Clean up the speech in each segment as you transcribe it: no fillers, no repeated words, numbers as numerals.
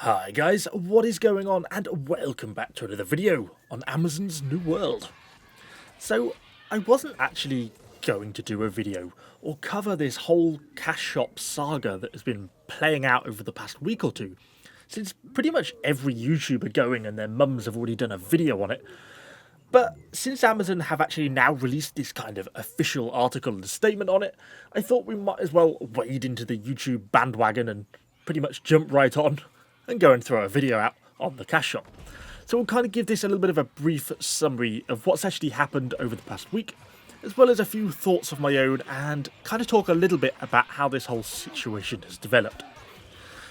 Hi guys, what is going on and welcome back to another video on Amazon's New World. So I wasn't actually going to do a video or cover this whole cash shop saga that has been playing out over the past week or two, since pretty much every YouTuber going and their mums have already done a video on it. But since Amazon have actually now released this kind of official article and statement on it, I thought we might as well wade into the YouTube bandwagon and pretty much jump right on and go and throw a video out on the cash shop. So we'll kind of give this a little bit of a brief summary of what's actually happened over the past week, as well as a few thoughts of my own and kind of talk a little bit about how this whole situation has developed.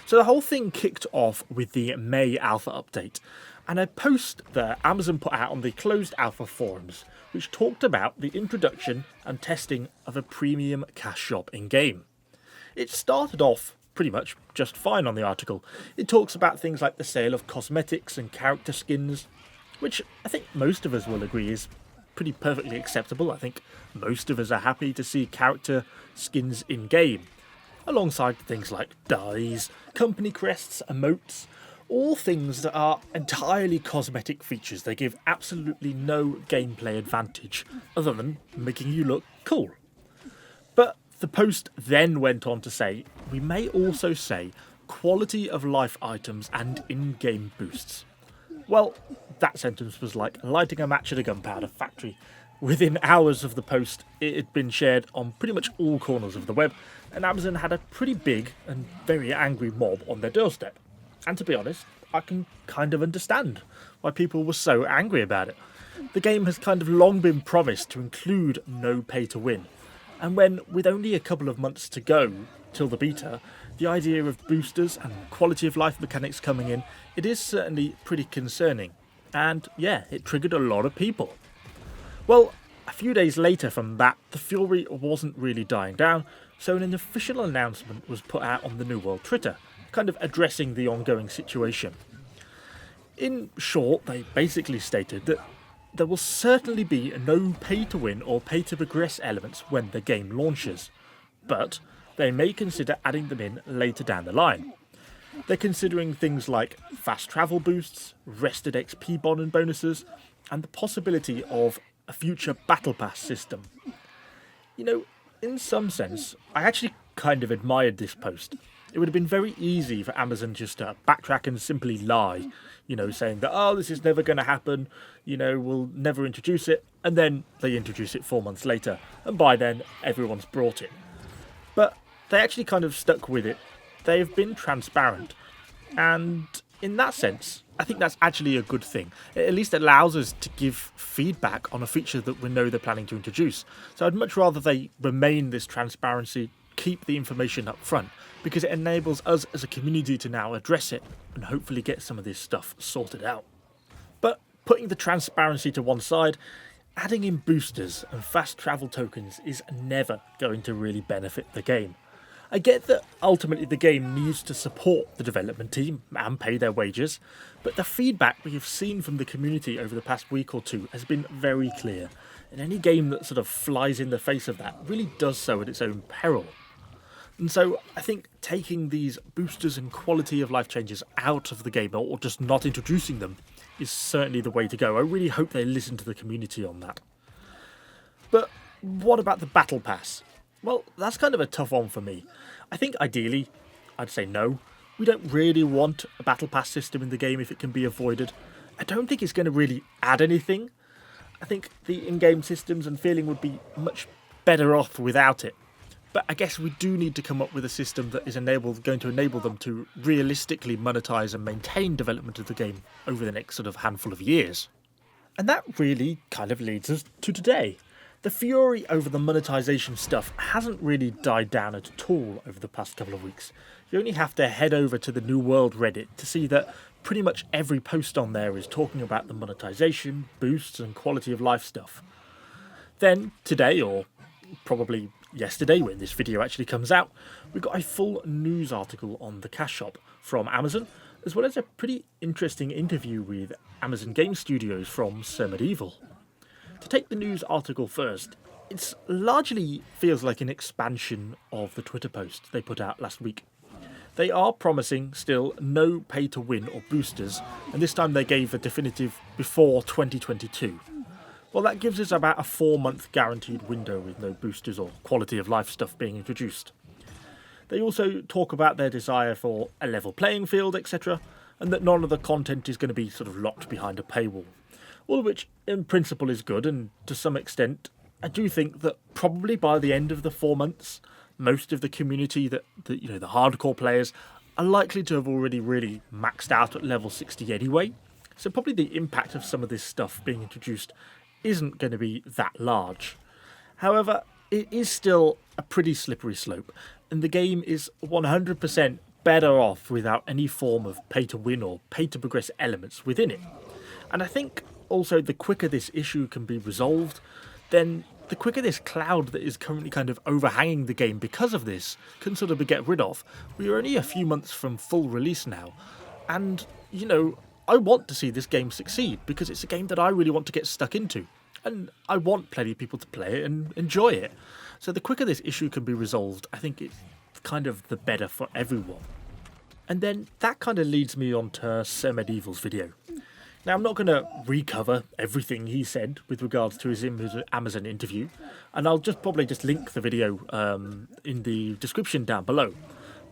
So the whole thing kicked off with the May Alpha update, and a post that Amazon put out on the closed alpha forums, which talked about the introduction and testing of a premium cash shop in-game. It started off pretty much just fine on the article. It talks about things like the sale of cosmetics and character skins, which I think most of us will agree is pretty perfectly acceptable. I think most of us are happy to see character skins in-game, alongside things like dyes, company crests, emotes, all things that are entirely cosmetic features. They give absolutely no gameplay advantage other than making you look cool. But the post then went on to say, we may also say quality of life items and in-game boosts. Well, that sentence was like lighting a match at a gunpowder factory. Within hours of the post, it had been shared on pretty much all corners of the web, and Amazon had a pretty big and very angry mob on their doorstep. And to be honest, I can kind of understand why people were so angry about it. The game has kind of long been promised to include no pay to win, and when, with only a couple of months to go till the beta, the idea of boosters and quality of life mechanics coming in, it is certainly pretty concerning. And yeah, it triggered a lot of people. Well, a few days later from that, the fury wasn't really dying down, so an official announcement was put out on the New World Twitter, kind of addressing the ongoing situation. In short, they basically stated that there will certainly be no pay-to-win or pay-to-progress elements when the game launches, but they may consider adding them in later down the line. They're considering things like fast travel boosts, rested XP bonuses, and the possibility of a future battle pass system. You know, in some sense, I actually kind of admired this post. It would have been very easy for Amazon just to backtrack and simply lie, saying that, oh, this is never going to happen, we'll never introduce it, and then they introduce it 4 months later, and by then everyone's brought it. But they actually kind of stuck with it. They've been transparent, and in that sense, I think that's actually a good thing. It at least allows us to give feedback on a feature that we know they're planning to introduce. So I'd much rather they remain this transparency, keep the information up front, because it enables us as a community to now address it and hopefully get some of this stuff sorted out. But putting the transparency to one side, adding in boosters and fast travel tokens is never going to really benefit the game. I get that ultimately the game needs to support the development team and pay their wages, but the feedback we have seen from the community over the past week or two has been very clear, and any game that sort of flies in the face of that really does so at its own peril. And so I think taking these boosters and quality of life changes out of the game, or just not introducing them, is certainly the way to go. I really hope they listen to the community on that. But what about the Battle Pass? Well, that's kind of a tough one for me. I think ideally, I'd say no. We don't really want a Battle Pass system in the game if it can be avoided. I don't think it's going to really add anything. I think the in-game systems and feeling would be much better off without it. But I guess we do need to come up with a system that is going to enable them to realistically monetize and maintain development of the game over the next sort of handful of years. And that really kind of leads us to today. The fury over the monetization stuff hasn't really died down at all over the past couple of weeks. You only have to head over to the New World Reddit to see that pretty much every post on there is talking about the monetization, boosts and quality of life stuff. Then today, or probably yesterday when this video actually comes out, we got a full news article on the cash shop from Amazon, as well as a pretty interesting interview with Amazon Game Studios from Sir Medieval. To take the news article first, it largely feels like an expansion of the Twitter post they put out last week. they are promising still no pay to win or boosters, and this time they gave a definitive before 2022. Well, that gives us about a 4-month guaranteed window with no boosters or quality of life stuff being introduced. They also talk about their desire for a level playing field, etc., and that none of the content is going to be sort of locked behind a paywall. All of which in principle is good, and to some extent I do think that probably by the end of the 4 months, most of the community the hardcore players are likely to have already really maxed out at level 60 anyway. So probably the impact of some of this stuff being introduced isn't going to be that large. However, it is still a pretty slippery slope, and the game is 100% better off without any form of pay to win or pay to progress elements within it. And I think also the quicker this issue can be resolved, then the quicker this cloud that is currently kind of overhanging the game because of this can sort of be get rid of. We are only a few months from full release now, and I want to see this game succeed because it's a game that I really want to get stuck into, and I want plenty of people to play it and enjoy it. So the quicker this issue can be resolved, I think it's kind of the better for everyone. And then that kind of leads me on to Sir Medieval's video. Now, I'm not going to recover everything he said with regards to his Amazon interview, and I'll probably just link the video in the description down below.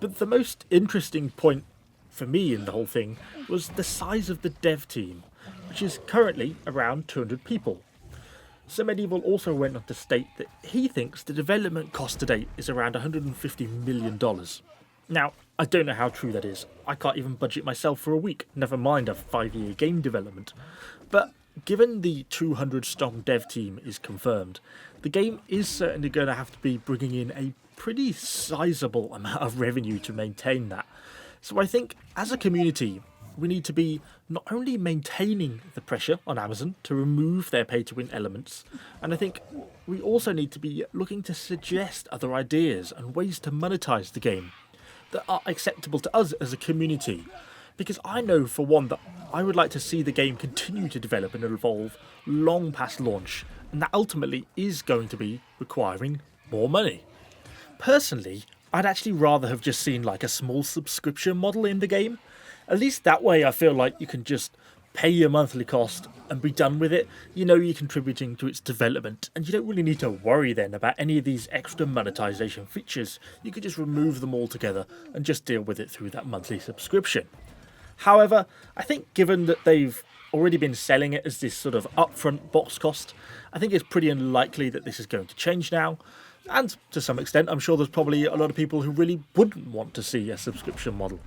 But the most interesting point for me in the whole thing was the size of the dev team, which is currently around 200 people. Sir Medieval also went on to state that he thinks the development cost to date is around $150 million. Now, I don't know how true that is. I can't even budget myself for a week, never mind a 5-year game development. But given the 200-strong dev team is confirmed, the game is certainly going to have to be bringing in a pretty sizable amount of revenue to maintain that. So I think, as a community, we need to be not only maintaining the pressure on Amazon to remove their pay-to-win elements, and I think we also need to be looking to suggest other ideas and ways to monetize the game that are acceptable to us as a community. Because I know, for one, that I would like to see the game continue to develop and evolve long past launch, and that ultimately is going to be requiring more money. Personally, I'd actually rather have just seen like a small subscription model in the game. At least that way I feel like you can just pay your monthly cost and be done with it. You're contributing to its development, and you don't really need to worry then about any of these extra monetization features. You could just remove them altogether and just deal with it through that monthly subscription. However, I think given that they've already been selling it as this sort of upfront box cost, I think it's pretty unlikely that this is going to change now. And to some extent, I'm sure there's probably a lot of people who really wouldn't want to see a subscription model.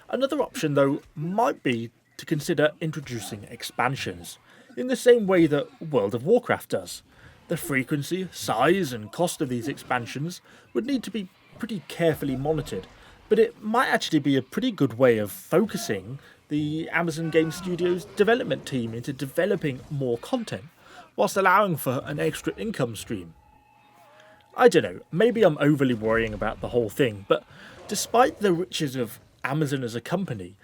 Another option, though, might be to consider introducing expansions, in the same way that World of Warcraft does. The frequency, size and cost of these expansions would need to be pretty carefully monitored, but it might actually be a pretty good way of focusing the Amazon Game Studios development team into developing more content, whilst allowing for an extra income stream. I don't know, maybe I'm overly worrying about the whole thing, but despite the riches of Amazon as a company,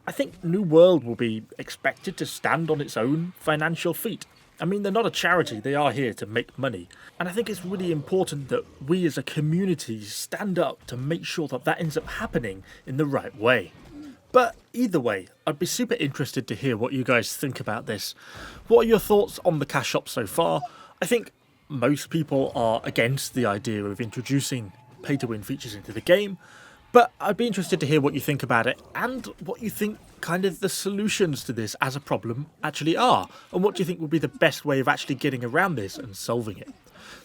I think New World will be expected to stand on its own financial feet. I mean, they're not a charity, they are here to make money. And I think it's really important that we as a community stand up to make sure that that ends up happening in the right way. But either way, I'd be super interested to hear what you guys think about this. What are your thoughts on the cash shop so far? I think most people are against the idea of introducing pay-to-win features into the game, but I'd be interested to hear what you think about it, and what you think kind of the solutions to this as a problem actually are, and what do you think would be the best way of actually getting around this and solving it.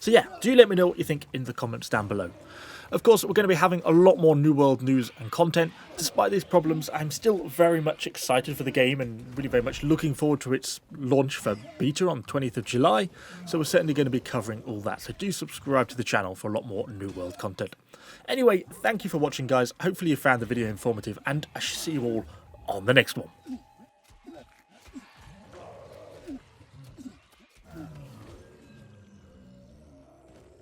So yeah, do let me know what you think in the comments down below. Of course, we're going to be having a lot more New World news and content. Despite these problems, I'm still very much excited for the game and really very much looking forward to its launch for beta on 20th of July. So we're certainly going to be covering all that. So do subscribe to the channel for a lot more New World content. Anyway, thank you for watching, guys. Hopefully you found the video informative, and I shall see you all on the next one.